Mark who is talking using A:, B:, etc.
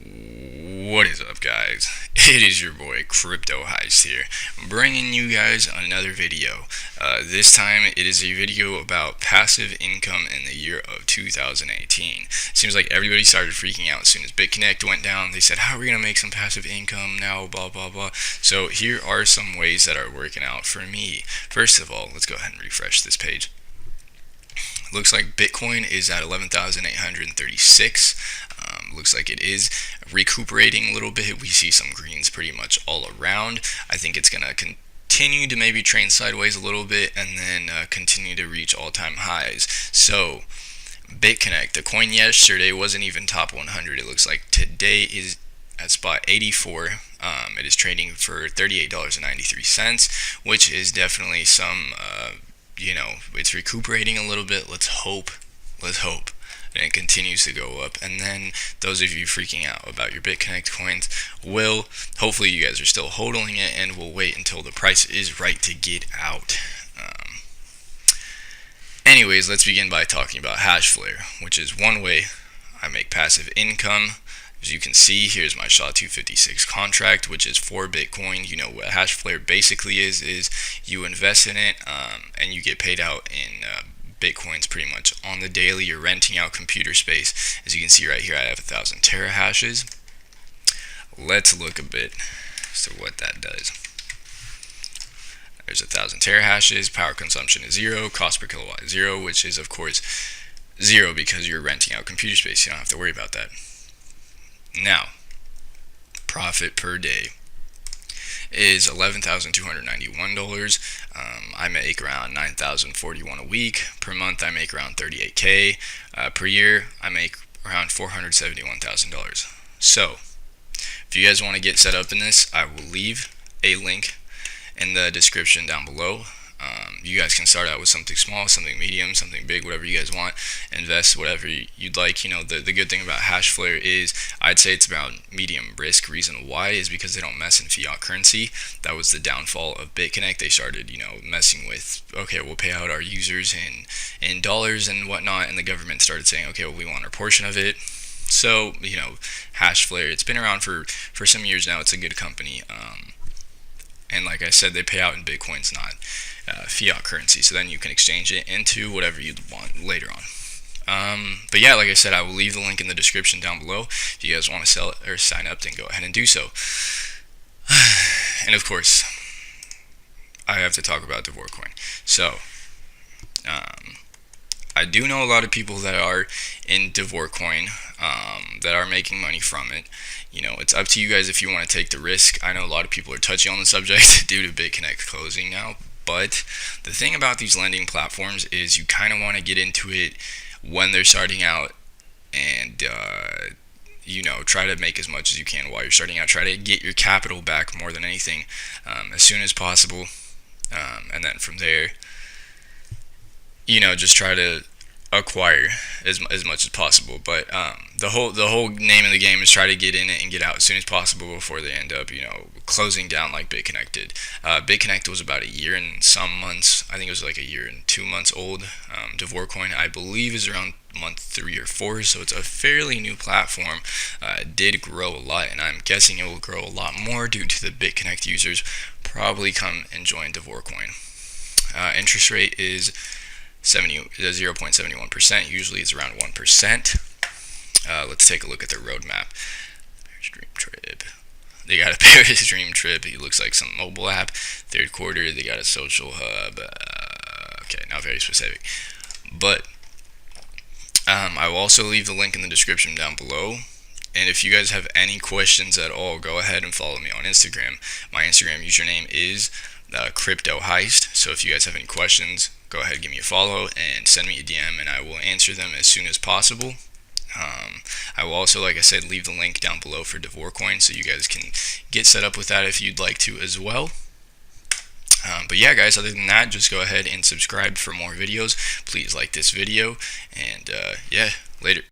A: What is up, guys? It is your boy CryptoHeist here, bringing you guys another video. This time it is a video about passive income in the year of 2018. Seems like everybody started freaking out as soon as Bitconnect went down. They said, how are we going to make some passive income now, blah blah blah. So here are some ways that are working out for me. First of all, let's go ahead and refresh this page. Looks like Bitcoin is at 11,836. Looks like it is recuperating a little bit. We see some greens pretty much all around. I think it's going to continue to maybe trend sideways a little bit and then continue to reach all-time highs. So, Bitconnect, the coin yesterday wasn't even top 100. It looks like today is at spot 84. It is trading for $38.93, which is definitely some, it's recuperating a little bit. Let's hope. And it continues to go up. And then those of you freaking out about your Bitconnect coins hopefully you guys are still holding it and will wait until the price is right to get out. Anyways, let's begin by talking about Hashflare, which is one way I make passive income. As you can see, here's my SHA-256 contract, which is for Bitcoin. You know what Hashflare basically is you invest in it and you get paid out in Bitcoins pretty much on the daily. You're renting out computer space. As you can see right here, I have 1,000 terahashes. Let's look a bit to what that does. There's 1,000 terahashes. Power consumption is 0. Cost per kilowatt is 0, which is of course 0 because you're renting out computer space. You don't have to worry about that. Now, profit per day is $11,291. I make around $9,041 a week. Per month, I make around $38K. Per year, I make around $471,000. So, if you guys want to get set up in this, I will leave a link in the description down below. You guys can start out with something small, something medium, something big, whatever you guys want. Invest whatever you'd like. You know, the good thing about Hashflare is I'd say it's about medium risk. Reason why is because they don't mess in fiat currency. That was the downfall of Bitconnect. They started, messing with, okay, we'll pay out our users in dollars and whatnot, and the government started saying, okay, well, we want our portion of it. So, Hashflare, it's been around for some years now. It's a good company. And like I said, they pay out in Bitcoins, not fiat currency. So then you can exchange it into whatever you want later on. But yeah, like I said, I will leave the link in the description down below. If you guys want to sell it or sign up, then go ahead and do so. And of course, I have to talk about Davor Coin. So, I do know a lot of people that are in Davor Coin that are making money from it. It's up to you guys if you want to take the risk. I know a lot of people are touchy on the subject due to Bitconnect closing now. But the thing about these lending platforms is you kind of want to get into it when they're starting out and, try to make as much as you can while you're starting out. Try to get your capital back more than anything as soon as possible. And then from there, just try to acquire as much as possible. But the whole name of the game is try to get in it and get out as soon as possible before they end up closing down like Bitconnect did. Bitconnect was about a year and some months. I think it was like a year and 2 months old. Davor Coin, I believe, is around month 3 or 4, so it's a fairly new platform. It did grow a lot, and I'm guessing it will grow a lot more due to the Bitconnect users probably come and join Davor Coin. Interest rate is 0.71%. Usually it's around 1%. Let's take a look at their roadmap. Dream Trip. They got a Paris Dream Trip. It looks like some mobile app. Third quarter, they got a social hub. Okay, not very specific. But I will also leave the link in the description down below. And if you guys have any questions at all, go ahead and follow me on Instagram. My Instagram username is CryptoHeist. So if you guys have any questions, go ahead and give me a follow and send me a DM, and I will answer them as soon as possible. I will also, like I said, leave the link down below for Davor Coin, so you guys can get set up with that if you'd like to as well. But yeah, guys, other than that, just go ahead and subscribe for more videos. Please like this video, and yeah, later.